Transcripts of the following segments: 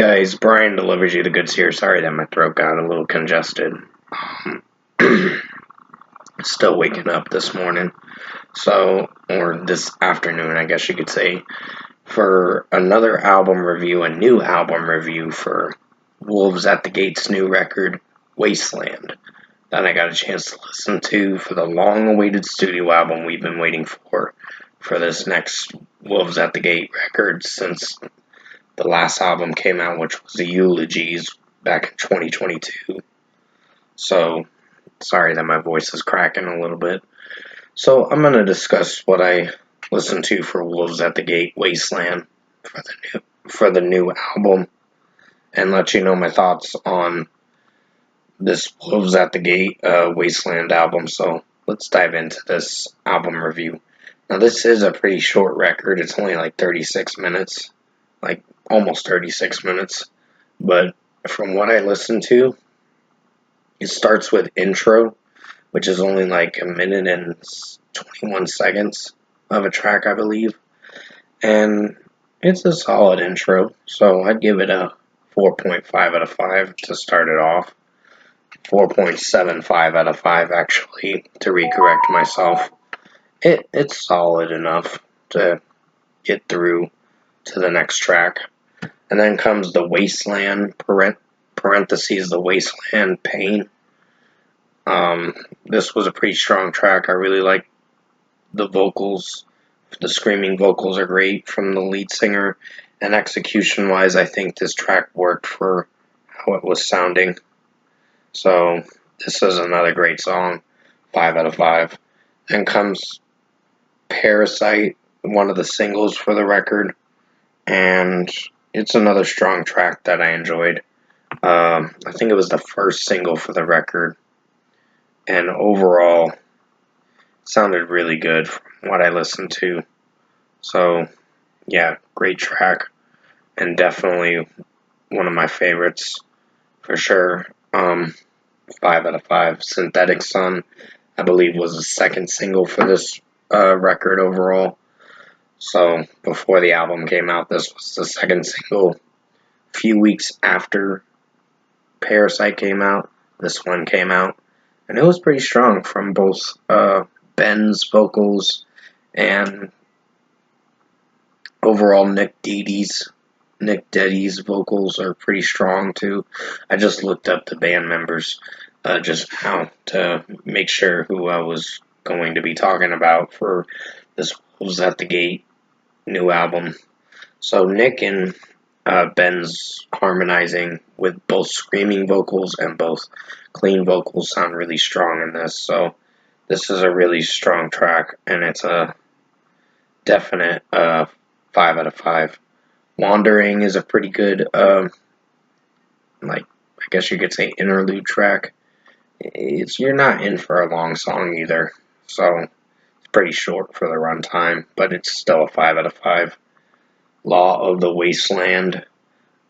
Guys, Brian delivers you the goods here. Sorry that my throat got a little congested. Still waking up this morning, or this afternoon, I guess you could say, for another album review, a new album review for Wolves at the Gate's new record, Wasteland, that I got a chance to listen to for the long-awaited studio album we've been waiting for this next Wolves at the Gate record since the last album came out, which was the Eulogies back in 2022. So, sorry that my voice is cracking a little bit. So, I'm going to discuss what I listened to for Wolves at the Gate Wasteland for the new album and let you know my thoughts on this Wolves at the Gate Wasteland album. So, let's dive into this album review. Now, this is a pretty short record. It's only like 36 minutes. Like almost 36 minutes, but from what I listened to, it starts with intro, which is only like a minute and 21 seconds of a track, I believe, and it's a solid intro, so I'd give it a 4.5 out of 5 to start it off. 4.75 out of 5 actually, to recorrect myself. It's solid enough to get through to the next track. And then comes the Wasteland, parentheses, the Wasteland Pain. This was a pretty strong track. I really like the vocals. The screaming vocals are great from the lead singer. And execution-wise, I think this track worked for how it was sounding. So, this is another great song. 5 out of 5. Then comes Parasite, one of the singles for the record. And it's another strong track that I enjoyed. I think it was the first single for the record. And overall, it sounded really good from what I listened to. So, yeah, great track. And definitely one of my favorites, for sure. 5 out of 5. Synthetic Sun, I believe, was the second single for this record overall. So, before the album came out, this was the second single. A few weeks after Parasite came out, this one came out. And it was pretty strong from both Ben's vocals and overall Nick Deddy's vocals are pretty strong too. I just looked up the band members just now to make sure who I was going to be talking about for this Wolves at the Gate new album. So Nick and Ben's harmonizing with both screaming vocals and both clean vocals sound really strong in this. So this is a really strong track, and it's a definite 5 out of 5. Wandering is a pretty good, I guess you could say, interlude track. You're not in for a long song either, so it's pretty short for the runtime, but it's still a 5 out of 5. Law of the Wasteland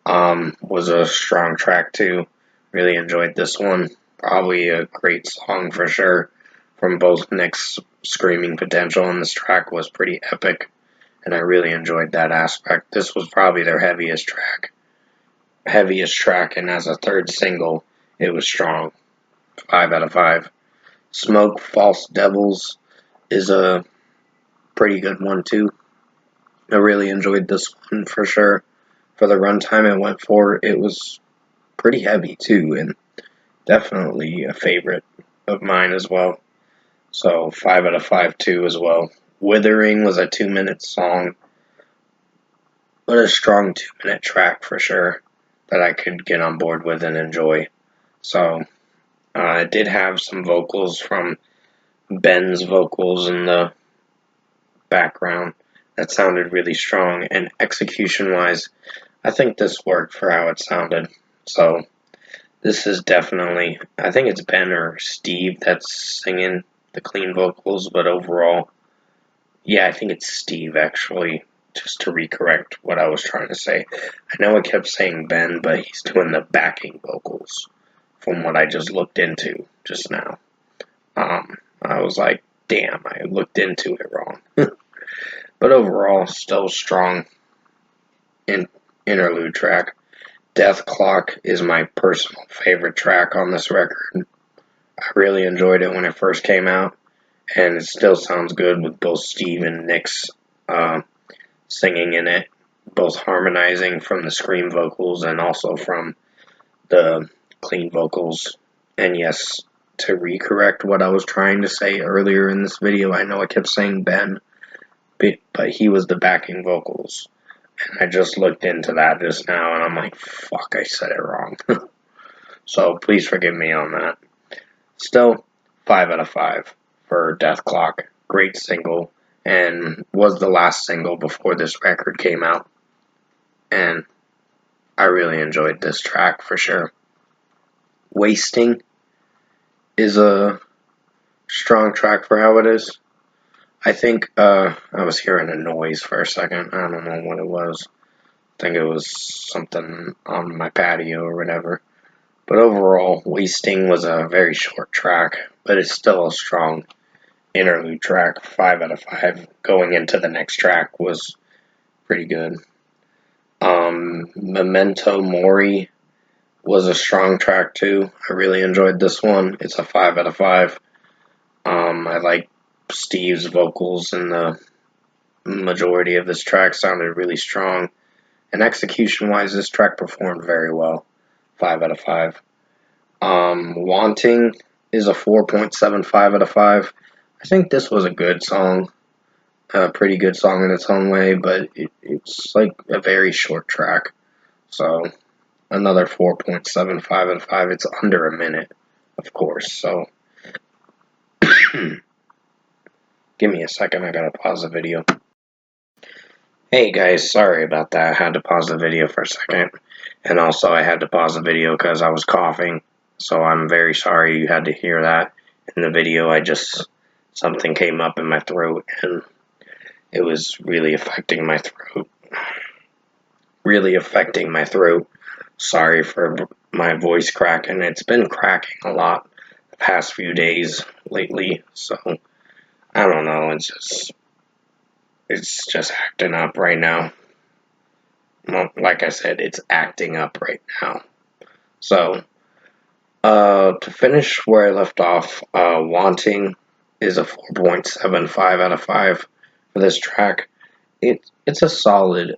was a strong track too. Really enjoyed this one. Probably a great song for sure. From both Nick's screaming potential and this track was pretty epic. And I really enjoyed that aspect. This was probably their heaviest track. And as a third single, it was strong. 5 out of 5. Smoke False Devils is a pretty good one too. I really enjoyed this one for sure. For the runtime it went for, it was pretty heavy too, and definitely a favorite of mine as well. So 5 out of 5 too as well. Withering was a 2-minute song, but a strong 2-minute track for sure that I could get on board with and enjoy. So it did have some vocals from Ben's vocals in the background that sounded really strong, and execution-wise, I think this worked for how it sounded. So this is definitely, I think it's Ben or Steve that's singing the clean vocals, but overall, yeah, I think it's Steve actually, just to recorrect what I was trying to say. I know I kept saying Ben, but he's doing the backing vocals from what I just looked into just now. I was like, damn, I looked into it wrong. But overall, still strong interlude track. Death Clock is my personal favorite track on this record. I really enjoyed it when it first came out, and it still sounds good with both Steve and Nick's singing in it, both harmonizing from the scream vocals and also from the clean vocals. And yes, to recorrect what I was trying to say earlier in this video, I know I kept saying Ben, but he was the backing vocals. And I just looked into that just now, and I'm like, fuck, I said it wrong. So please forgive me on that. Still, 5 out of 5 for Death Clock. Great single, and was the last single before this record came out. And I really enjoyed this track for sure. Wasting is a strong track for how it is. I think I was hearing a noise for a second. I don't know what it was. I think it was something on my patio or whatever. But overall, Wasting was a very short track, but it's still a strong interlude track. 5 out of 5. Going into the next track was pretty good. Memento Mori was a strong track too. I really enjoyed this one. It's a 5 out of 5. I like Steve's vocals in the majority of this track. Sounded really strong. And execution-wise, this track performed very well. 5 out of 5. Wanting is a 4.75 out of 5. I think this was a good song. A pretty good song in its own way, but it's like a very short track. So, another 4.75 out of 5. It's under a minute, of course. So, give me a second. I gotta pause the video. Hey guys, sorry about that. I had to pause the video for a second. And also, I had to pause the video because I was coughing. So, I'm very sorry you had to hear that in the video. Something came up in my throat and it was really affecting my throat. Sorry for my voice cracking. It's been cracking a lot the past few days lately. So, I don't know. It's just acting up right now. Well, like I said, it's acting up right now. So, to finish where I left off, Wanting is a 4.75 out of 5 for this track. It's a solid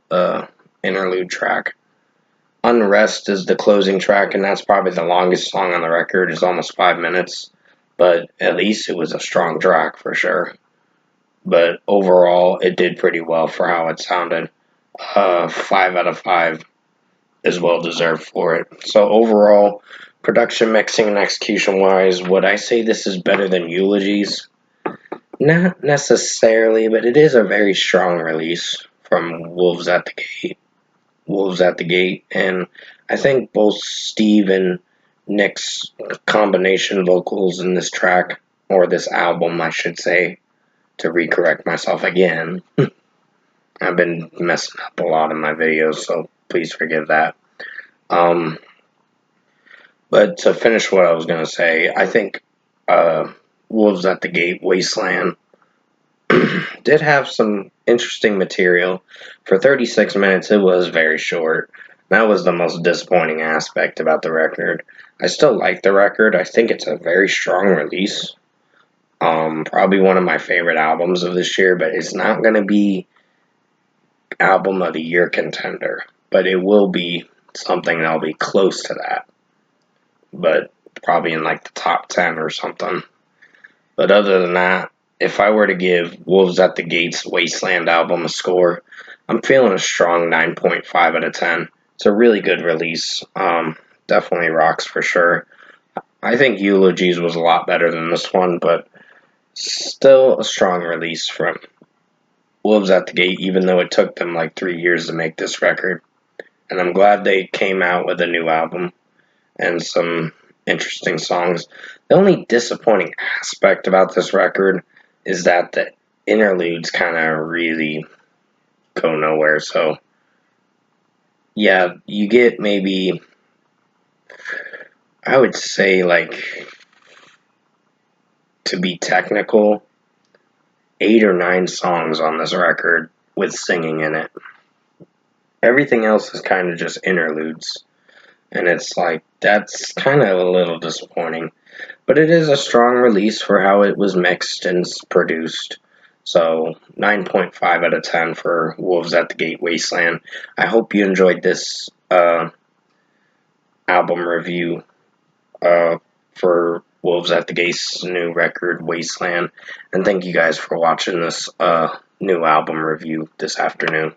interlude track. Unrest is the closing track, and that's probably the longest song on the record. It's almost 5 minutes, but at least it was a strong track for sure. But overall, it did pretty well for how it sounded. 5 out of 5 is well deserved for it. So overall, production, mixing, and execution-wise, would I say this is better than Eulogies? Not necessarily, but it is a very strong release from Wolves at the Gate, and I think both Steve and Nick's combination vocals in this track, or this album, I should say, to recorrect myself again. I've been messing up a lot in my videos, so please forgive that. But to finish what I was going to say, I think Wolves at the Gate, Wasteland, did have some interesting material. For 36 minutes, it was very short. That was the most disappointing aspect about the record. I still like the record. I think it's a very strong release. Probably one of my favorite albums of this year, but it's not going to be album of the year contender. But it will be something that'll be close to that. But probably in like the top 10 or something. But other than that, if I were to give Wolves at the Gates Wasteland album a score, I'm feeling a strong 9.5 out of 10. It's a really good release. Definitely rocks for sure. I think Eulogies was a lot better than this one, but still a strong release from Wolves at the Gate, even though it took them like 3 years to make this record. And I'm glad they came out with a new album and some interesting songs. The only disappointing aspect about this record is that the interludes kind of really go nowhere. So, yeah, you get maybe, I would say, like, to be technical, 8 or 9 songs on this record with singing in it. Everything else is kind of just interludes. and it's like, that's kind of a little disappointing. But it is a strong release for how it was mixed and produced. So 9.5 out of 10 for Wolves at the Gate Wasteland. I hope you enjoyed this album review for Wolves at the Gate's new record, Wasteland. And thank you guys for watching this new album review this afternoon.